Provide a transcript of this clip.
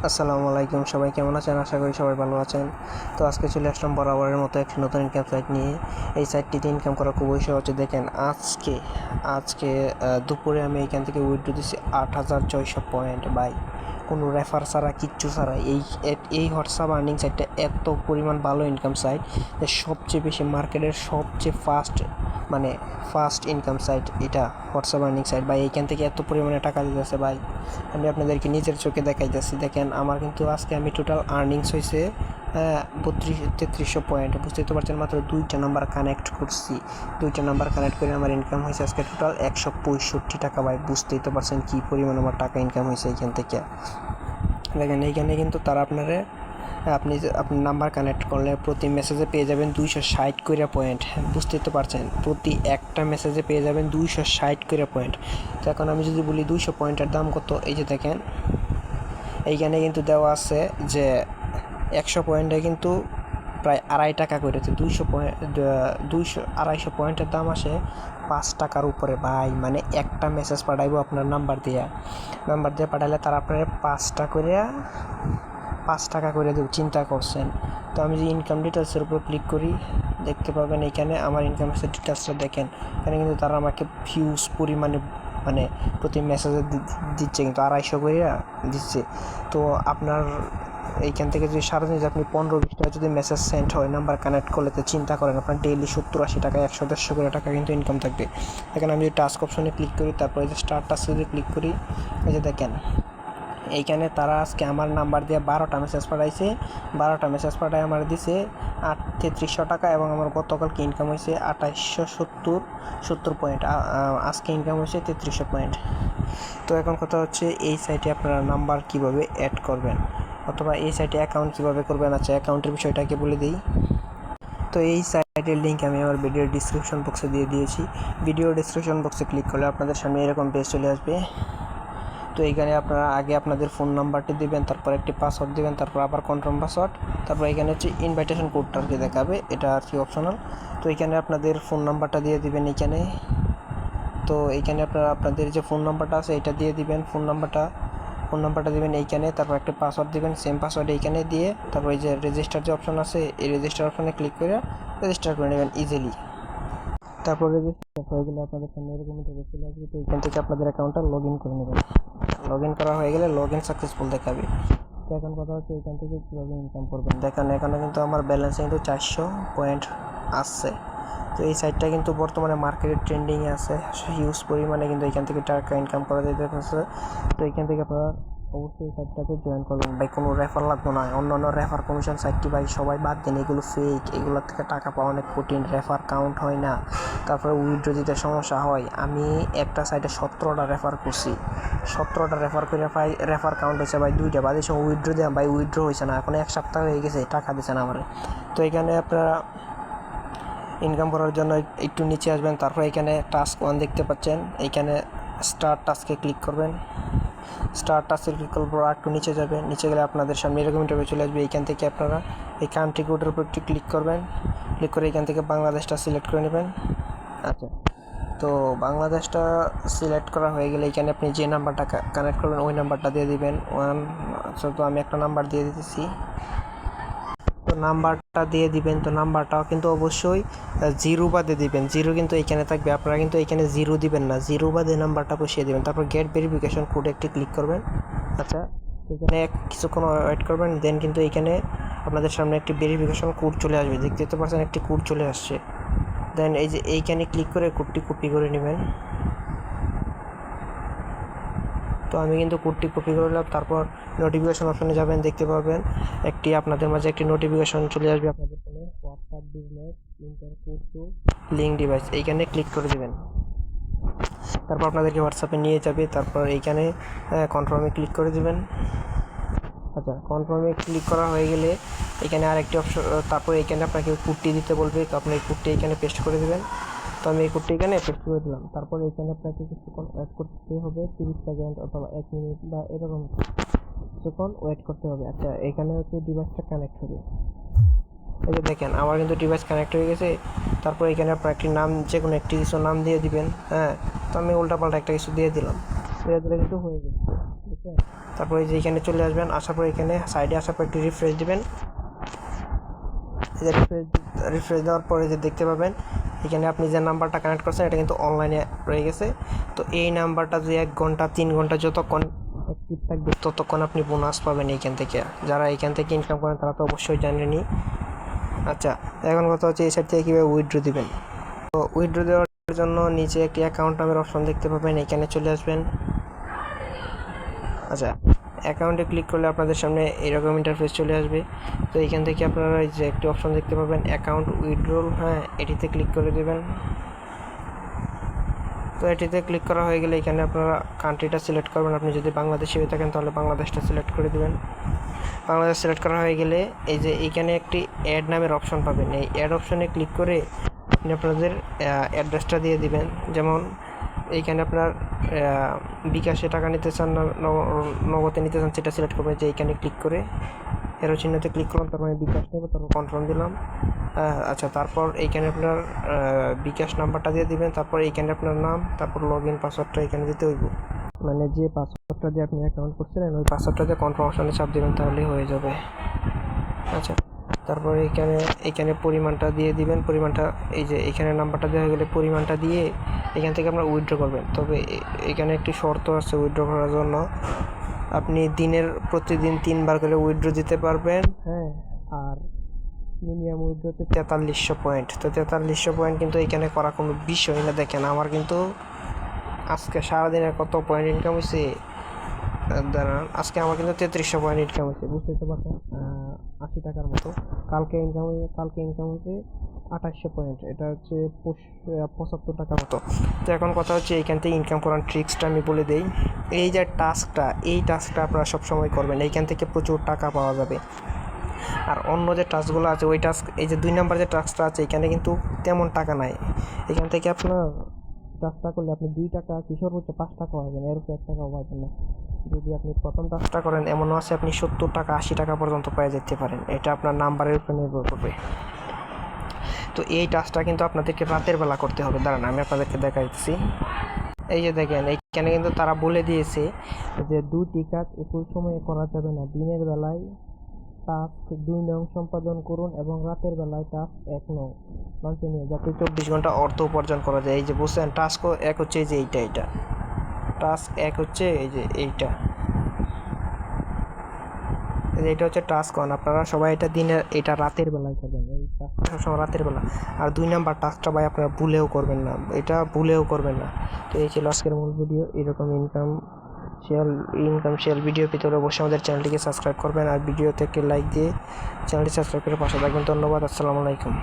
আসসালামু আলাইকুম, সবাই কেমন আছেন? আশা করি সবাই ভালো আছেন। তো আজকে চলে আসলাম বরাবরের মতো একটি নতুন ইনকাম সাইট নিয়ে। এই সাইটটিতে ইনকাম করা খুবই সহজ। দেখেন, আজকে দুপুরে আমি এখান থেকে উইথড্র দিচ্ছি 8,600 পয়েন্ট বাই কোনো রেফার ছাড়া, কিচ্ছু ছাড়া। এই হোয়াটসঅ্যাপ আর্নিং সাইটটা এত পরিমাণ ভালো ইনকাম সাইট যে সবচেয়ে বেশি মার্কেটের সবচেয়ে ফাস্ট ইনকাম সাইট এটা হোয়াটসঅ্যাপ আর্নিং সাইট। ভাই এইখান থেকে এত পরিমাণে টাকা দিতেছে ভাই, আমি আপনাদেরকে নিজের চোখে দেখাইতেছি। দেখেন, আমার কিন্তু আজকে আমি টোটাল আর্নিংস হয়েছে 3300 পয়েন্ট। বুঝতেই তো পারছেন, মাত্র 2টা নাম্বার কানেক্ট করছি। 2টা নাম্বার কানেক্ট করে আমার ইনকাম হয়েছে আজকে টোটাল 165 টাকা। ভাই বুঝতেই তো পারছেন কী পরিমাণ আমার টাকা ইনকাম হয়েছে এইখান থেকে। দেখেন, এইখানে কিন্তু তারা আপনি নাম্বার কানেক্ট করলে প্রতি মেসেজে পেয়ে যাবেন 260 করে পয়েন্ট। বুঝতেই তো পারছেন, প্রতি একটা মেসেজে পেয়ে যাবেন 260 করে পয়েন্ট। তো এখন আমি যদি বলি 200 পয়েন্টের দাম কত, এই যে দেখেন এইখানে কিন্তু দেওয়া আছে যে 100 পয়েন্টে কিন্তু প্রায় 2.5 টাকা করে। তো 200-250 পয়েন্টের দাম আসে 5 টাকার উপরে ভাই। মানে একটা মেসেজ পাঠাইবো আপনার নাম্বার দিয়ে পাঠালে তারা আপনার 5 টাকা করে দেব। চিন্তা করছেন? তো আমি যে ইনকাম ডিটেলসের উপর ক্লিক করি, দেখতে পাবেন এইখানে আমার ইনকাম ডিটেলসটা দেখেন। এখানে কিন্তু তারা আমাকে ভিউজ পরিমাণে প্রতি মেসেজে দিচ্ছে, কিন্তু 250 করে দিচ্ছে। তো আপনার এইখান থেকে যদি সারাদিন যদি আপনি 15-20 টাকা যদি মেসেজ সেন্ড হয় নাম্বার কানেক্ট করলে, তো চিন্তা করেন আপনার ডেইলি 70-80 টাকা, 100-150 করে টাকা কিন্তু ইনকাম থাকবে। এখানে আমি যদি টাস্ক অপশনে ক্লিক করি, তারপরে যে স্টার টাস্কে যদি ক্লিক করি, এই যে দেখেন এইখানে তারা আজকে আমার নাম্বার দিয়ে 12টা মেসেজ পাঠাইছে। 12টা মেসেজ পাঠায় আমার দিছে 3300 টাকা, এবং আমার গতকালকে ইনকাম হয়েছে 2870 পয়েন্ট। আজকে ইনকাম হয়েছে 3300 পয়েন্ট। তো এখন কথা হচ্ছে, এই সাইটে আপনারা নাম্বার কিভাবে অ্যাড করবেন, অথবা এই সাইটে অ্যাকাউন্ট কিভাবে করবেন। আচ্ছা, অ্যাকাউন্টের বিষয়টাকে বলে দিই। তো এই সাইটের লিঙ্ক আমি আমার ভিডিওর ডিসক্রিপশন বক্সে দিয়ে দিয়েছি। ভিডিও ডিসক্রিপশন বক্সে ক্লিক করলে আপনাদের সামনে এরকম পেজ চলে আসবে। তো এইখানে আপনারা আগে আপনাদের ফোন নাম্বারটি দিবেন, তারপর একটি পাসওয়ার্ড দিবেন, তারপর আবার কনফার্ম পাসওয়ার্ড, তারপর এখানে হচ্ছে ইনভাইটেশন কোডটা আর কি দেখাবে, এটা আর কি অপশনাল। তো এখানে আপনাদের ফোন নাম্বারটা দিয়ে দিবেন এইখানে। তো এইখানে আপনারা আপনাদের যে ফোন নাম্বারটা আছে এটা দিয়ে দিবেন। ফোন নাম্বারটা দিবেন এইখানে, তারপর একটা পাসওয়ার্ড দিবেন, সেম পাসওয়ার্ড এইখানে দিয়ে, তারপর এই যে রেজিস্টার যে অপশন আছে, এই রেজিস্টার অপশনে ক্লিক করে রেজিস্টার করে নেবেন ইজিলি। তারপর রেজিস্টার হয়ে গেলে আপনাদের সামনে এরকম ইন্টারফেস চলে আসবে। তো এখান থেকে আপনাদের অ্যাকাউন্টটা লগ ইন করে নেবেন। লগ ইন করা হয়ে গেলে লগ ইন সাকসেসফুল দেখাবে। তো এখন কথা হচ্ছে এখান থেকে কীভাবে ইনকাম করবেন। দেখেন, এখানে কিন্তু আমার ব্যালেন্সে কিন্তু 400 পয়েন্ট আসছে। তো এই সাইটটা কিন্তু বর্তমানে মার্কেটের ট্রেন্ডিংয়ে আছে, হিউজ পরিমাণে কিন্তু এখান থেকে টাকা ইনকাম করা যাইতেছে। তো এখান থেকে আপনারা অবশ্যই সাইটটাতে জয়েন করবেন ভাই। কোনো রেফার লাগবে না। অন্যান্য রেফার কমিশন সাইটটি ভাই সবাই বাদ দেন, এগুলো ফেক। এগুলোর থেকে টাকা পাওয়া অনেক কঠিন, রেফার কাউন্ট হয় না, তারপরে উইথড্র দিতে সমস্যা হয়। আমি একটা সাইটে 17টা রেফার করছি, 17টা রেফার করে ভাই রেফার কাউন্ট হয়েছে ভাই 2টা। বাদের সময় উইথড্র দিলাম ভাই, উইথড্র হয়েছে না। এখন 1 সপ্তাহ হয়ে গেছে, টাকা দিচ্ছে না আমার। তো এখানে আপনারা ইনকাম করার জন্য একটু নিচে আসবেন, তারপর এখানে টাস্ক 1 দেখতে পাচ্ছেন, এইখানে স্টার টাস্কে ক্লিক করবেন। স্টার টাস্কে ক্লিক করার পর একটু নিচে যাবেন, নিচে গেলে আপনাদের সামনে এরকম ইন্টারভিউ চলে আসবে। এইখান থেকে আপনারা এই কান্ট্রি কোডের উপর একটু ক্লিক করবেন। ক্লিক করে এখান থেকে বাংলাদেশটা সিলেক্ট করে নেবেন। আচ্ছা, তো বাংলাদেশটা সিলেক্ট করা হয়ে গেলে এখানে আপনি যে নাম্বারটা কানেক্ট করবেন ওই নাম্বারটা দিয়ে দিবেন 1। আচ্ছা, তো আমি একটা নাম্বার দিয়ে দিতেছি। তো নাম্বারটা দিয়ে দিবেন। তো নাম্বারটাও কিন্তু অবশ্যই 0 বাদে দিবেন। 0 কিন্তু এইখানে থাকবে, আপনারা কিন্তু এইখানে 0 দিবেন না, 0 বাদে নাম্বারটা বসিয়ে দেবেন। তারপর গেট ভেরিফিকেশন কোড একটি ক্লিক করবেন। আচ্ছা, এখানে কিছুক্ষণ ওয়েট করবেন, দেন কিন্তু এইখানে আপনাদের সামনে একটি ভেরিফিকেশন কোড চলে আসবে। দেখতে পাচ্ছেন একটি কোড চলে আসছে। দেন এই যে এইখানে ক্লিক করে কোডটি কপি করে নেবেন। তো আমি কিন্তু কোডটি কপি করলাম। তারপর নোটিফিকেশন অপশনে যাবেন, দেখতে পাবেন আপনাদের মাঝে একটি নোটিফিকেশন চলে আসবে আপনাদের ফোনে, WhatsApp business inter two link device. এইখানে ক্লিক করে দেবেন। তারপর আপনাদেরকে হোয়াটসঅ্যাপে নিয়ে যাবে। তারপর এইখানে কনফার্মে ক্লিক করে দেবেন। আচ্ছা, কনফার্মে ক্লিক করা হয়ে গেলে এখানে আরেকটি অপশন, তারপর এইখানে আপনাকে কোডটি দিতে বলবে। তো আপনি এই কোডটি এখানে পেস্ট করে দেবেন। তো আমি এই কোডটি এখানে পেস্ট করে দিলাম। তারপর এখানে আপনাকে কিছুক্ষণ ওয়েট করতে হবে, 30 সেকেন্ড অথবা 1 মিনিট বা এরকম কিছুক্ষণ ওয়েট করতে হবে। আচ্ছা, এখানে হচ্ছে ডিভাইসটা কানেক্ট হবে। এই যে দেখেন, আমার কিন্তু ডিভাইস কানেক্ট হয়ে গেছে। তারপর এখানে আপনার একটি নাম, যে কোনো একটি কিছু নাম দিয়ে দিবেন। হ্যাঁ, তো আমি উল্টাপাল্টা একটা কিছু দিয়ে দিলাম, দিয়ে দিলে কিন্তু হয়ে গেছে, ঠিক আছে। তারপর এই যে এখানে চলে আসবেন, আসার পর এখানে সাইডে আসার পর একটু রিফ্রেশ দিবেন। রিফ্রেশ দেওয়ার পরে যে দেখতে পাবেন এখানে আপনি যে নাম্বারটা কানেক্ট করছেন এটা কিন্তু অনলাইনে রয়ে গেছে। তো এই নাম্বারটা যে 1 ঘন্টা 3 ঘন্টা যতক্ষণ অ্যাক্টিভ থাকবে ততক্ষণ আপনি বোনাস পাবেন এইখান থেকে। যারা এইখান থেকে ইনকাম করেন তারা তো অবশ্যই জানেনই। আচ্ছা, এখন কথা হচ্ছে এই সাইড থেকে কীভাবে উইথড্র দিবেন। তো উইথড্র দেওয়ার জন্য নিচে একটি অ্যাকাউন্ট নামের অপশন দেখতে পাবেন, এখানে চলে আসবেন। আচ্ছা, অ্যাকাউন্টে ক্লিক করলে আপনাদের সামনে এরকম ইন্টারফেস চলে আসবে। তো এখান থেকে আপনারা এই যে একটি অপশন দেখতে পাবেন অ্যাকাউন্ট উইথড্রল, হ্যাঁ এটিতে ক্লিক করে দেবেন। তো এটিতে ক্লিক করা হয়ে গেলে এখানে আপনারা কান্ট্রিটা সিলেক্ট করবেন। আপনি যদি বাংলাদেশে হয়ে থাকেন তাহলে বাংলাদেশটা সিলেক্ট করে দেবেন। বাংলাদেশ সিলেক্ট করা হয়ে গেলে এই যে এইখানে একটি অ্যাড নামের অপশন পাবেন, এই অ্যাড অপশনে ক্লিক করে আপনি আপনাদের অ্যাড্রেসটা দিয়ে দিবেন। যেমন এইখানে আপনার বিকাশে টাকা নিতে চান না নগদে নিতে চান সেটা সিলেক্ট করবেন। যে এইখানে ক্লিক করে এরো চিহ্নতে ক্লিক করলাম, তারপর আমি বিকাশ নেব, তারপর কনফার্ম দিলাম। আচ্ছা, তারপর এইখানে আপনার বিকাশ নাম্বারটা দিয়ে দিবেন। তারপর এইখানে আপনার নাম, তারপর লগ ইন পাসওয়ার্ডটা এখানে দিতে হইব। মানে যে পাসওয়ার্ডটা দিয়ে আপনি অ্যাকাউন্ট করছিলেন ওই পাসওয়ার্ডটা দিয়ে কনফার্মেশনে চাপ দেবেন, তাহলেই হয়ে যাবে। আচ্ছা, তারপর এইখানে পরিমাণটা দিয়ে দিবেন। পরিমাণটা এই যে এখানে নাম্বারটা দেওয়া হয়ে গেলে পরিমাণটা দিয়ে এখান থেকে আপনারা উইথড্র করবেন। তবে এখানে একটি শর্ত আছে উইথড্র করার জন্য, আপনি প্রতিদিন 3 বার করে উইথড্র দিতে পারবেন, হ্যাঁ। আর মিনিমাম উইথড্র হচ্ছে 4300 পয়েন্ট। তো 4300 পয়েন্ট কিন্তু এখানে করা কোনো বিষয় না। দেখেন আমার কিন্তু আজকে সারাদিনের কত পয়েন্ট ইনকাম হয়েছে দাঁড়ান, আজকে আমার কিন্তু 3300 পয়েন্ট ইনকাম হয়েছে, বুঝতেই তো পারছেন, 80 টাকার মতো। কালকে ইনকাম হয়েছে 2800 পয়েন্ট, এটা হচ্ছে 75 টাকার মতো। তো এখন কথা হচ্ছে এইখান থেকে ইনকাম করার ট্রিক্সটা আমি বলে দিই। এই যে এই টাস্কটা আপনারা সবসময় করবেন, এইখান থেকে প্রচুর টাকা পাওয়া যাবে। আর অন্য যে টাস্কগুলো আছে ওই টাস্ক, এই যে 2 নাম্বার যে টাস্কটা আছে এখানে কিন্তু তেমন টাকা নাই। এখান থেকে আপনার টাস্কটা করলে আপনি 2 টাকা কি সর্বোচ্চ 5 টাকা পাবেন, এর উপরে 1 টাকাও পাবেন না। যদি আপনি প্রথম টাস্কটা করেন এমনও আছে আপনি 70 টাকা 80 টাকা পর্যন্ত পেয়ে যেতে পারেন। এটা আপনার নাম্বারের উপর নির্ভর করবে। তো এই টাস্কটা কিন্তু আপনাদেরকে রাতের বেলা করতে হবে। দাঁড়ান আমি আপনাদেরকে দেখাচ্ছি। এই যে দেখেন এইখানে কিন্তু তারা বলে দিয়েছে যে 2টি কাজ একই সময়ে করা যাবে না। দিনের বেলায় টাস্ক 2 নং সম্পাদন করুন এবং রাতের বেলায় টাস্ক 1 নং কন্টিনিউ, যাতে 24 ঘন্টা অর্থ উপার্জন করা যায়। এই যে বুঝছেন, টাস্ক 1 হচ্ছে এই যে এইটা টাস্ক 1 হচ্ছে এই যে এইটা হচ্ছে টাস্ক 1। আপনারা সবাই এটা রাতের বেলায় করবেন, এই টাস্কটা সবসময় রাতের বেলা। আর 2 নাম্বার টাস্কটা ভাই আপনারা ভুলেও করবেন না। তো এই ছিল আজকের মূল ভিডিও। এরকম ইনকাম শেয়ার ভিডিও পেতে হলে অবশ্যই আমাদের চ্যানেলটিকে সাবস্ক্রাইব করবেন আর ভিডিও থেকে লাইক দিয়ে চ্যানেলটি সাবস্ক্রাইব করে পাশে থাকবেন। ধন্যবাদ, আসসালামু আলাইকুম।